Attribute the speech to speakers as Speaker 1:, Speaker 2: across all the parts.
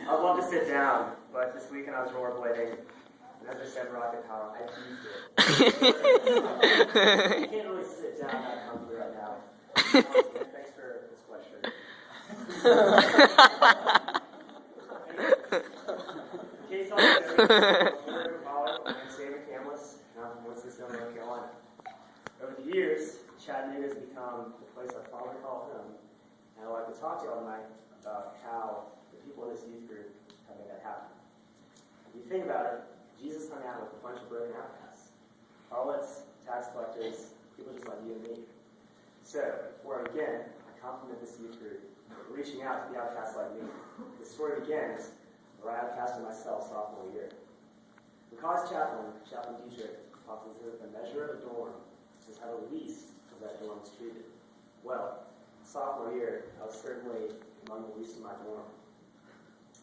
Speaker 1: I'd love to sit down, but this weekend I was rollerblading, and as I said, rocket power, I beefed it. You can't really sit down that comfortably right now. Thanks for this question. In case I'm in college, I'm Xavier Camless, and I'm from Winston-Salem, North Carolina. Over the years, Chattanooga has become the place I fondly call home, and I'd like to talk to you all tonight about how the people in this youth group have made that happen. If you think about it, Jesus hung out with a bunch of broken outcasts, harlots, tax collectors, people just like you and me. So, before I begin, I compliment this youth group for reaching out to the outcasts like me. The story begins where I outcasted myself sophomore year. The college chaplain Dietrich, often says that the measure of a dorm is how the least of that dorm is treated. Well, sophomore year, I was certainly among the least in my dorm.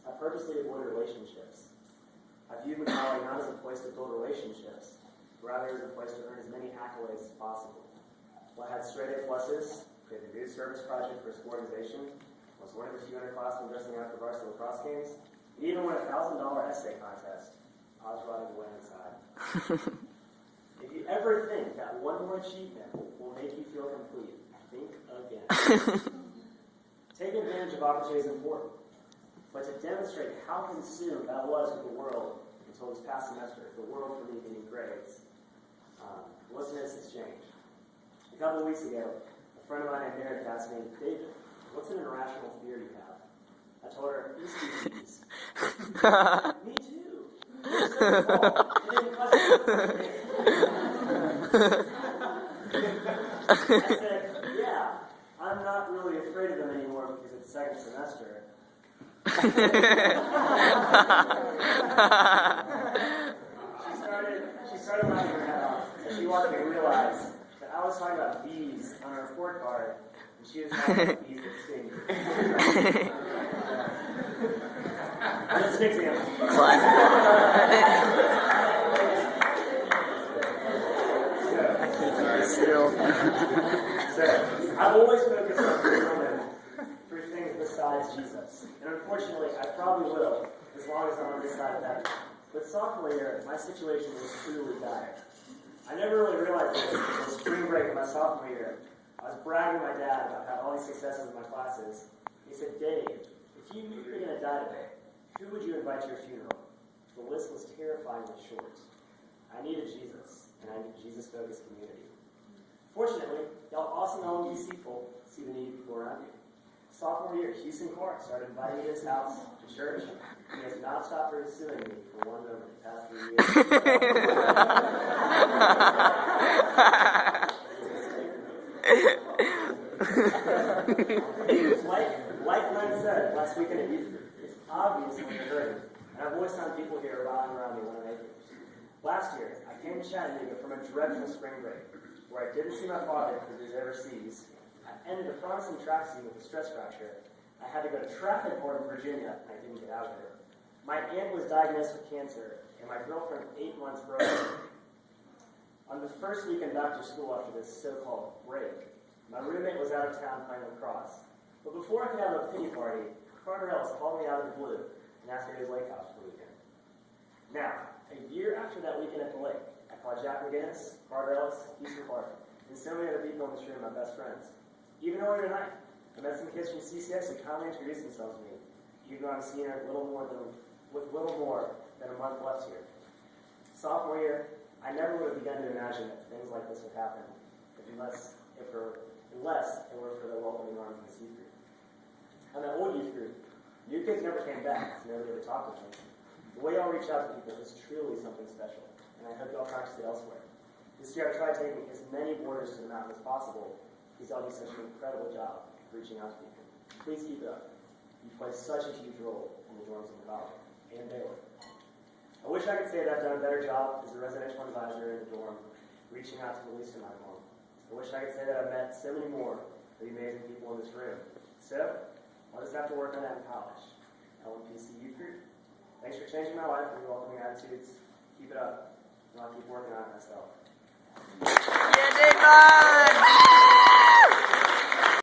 Speaker 1: I purposely avoided relationships. I viewed Macallie not as a place to build relationships, rather as a place to earn as many accolades as possible. Well, I had straight A pluses, created a youth service project for a school organization, was one of the few underclassmen dressing out for varsity lacrosse games, and even won a $1,000 essay contest. I was rotting away inside. If you ever think that one more achievement will make you feel complete, think again. Taking advantage of opportunity is important, but to demonstrate how consumed I was with the world until this past semester, the world for me being grades, listen to this exchange. A couple of weeks ago, a friend of mine named Derek asked me, David, what's an irrational fear you have? I told her, ECTs. Me too. You're so small. It didn't cost me. I said, yeah, I'm not really afraid of them anymore because it's second semester. She started laughing her head off, and she wanted me to realize that I was talking about bees on her report card, and she was talking about bees that sting. That's an example. So, I've always focused on three things besides Jesus. And unfortunately, I probably will, as long as I'm on this side of that. But sophomore year, my situation was truly dire. I never really realized this until spring break of my sophomore year. I was bragging to my dad about how all these successes in my classes. He said, Dave, if you knew you were going to die today, who would you invite to your funeral? The list was terrifyingly short. I needed Jesus, and I needed Jesus-focused community. Fortunately, y'all awesome LMDC folk see the needy people around you. Sophomore year, Houston Clark started inviting me to his house to church. He has not stopped pursuing me for one moment the past 3 years. Like Glenn said last weekend at youth group, it's obvious when you're hurting, and I've always found people here rallying around me when I'm able. Last year, I came to Chattanooga from a dreadful spring break, where I didn't see my father because he was overseas. I ended a promising track season with a stress fracture. I had to go to traffic court in Virginia, and I didn't get out of there. My aunt was diagnosed with cancer, and my girlfriend 8 months broken. On the first weekend back to school after this so-called break, my roommate was out of town playing lacrosse. But before I could have a pity party, Carter Ellis called me out of the blue and asked me to his lake house for the weekend. Now, a year after that weekend at the lake, I called Jack McGinnis, Carter Ellis, Houston Clark, and so many other people in this room, my best friends. Even earlier tonight, I met some kids from CCX who kindly introduced themselves to me, even though I'm a senior with little more than a month left here. Sophomore year, I never would have begun to imagine that things like this would happen unless it were for the welcoming arms of this youth group. On that old youth group, new kids never came back, so nobody ever talked to them. The way y'all reach out to people is truly something special, and I hope y'all practice it elsewhere. This year I tried taking as many borders to the mountain as possible, because y'all do such an incredible job of reaching out to people. Please keep it up. You play such a huge role in the dorms of the college and Baylor. I wish I could say that I've done a better job as a residential advisor in the dorm, reaching out to the least in my dorm. I wish I could say that I've met so many more of the amazing people in this room. So, I'll just have to work on that in college. LMPC Youth Group, thanks for changing my life and your welcoming attitudes. Keep it up, and I'll keep working on it myself.
Speaker 2: Yeah, David!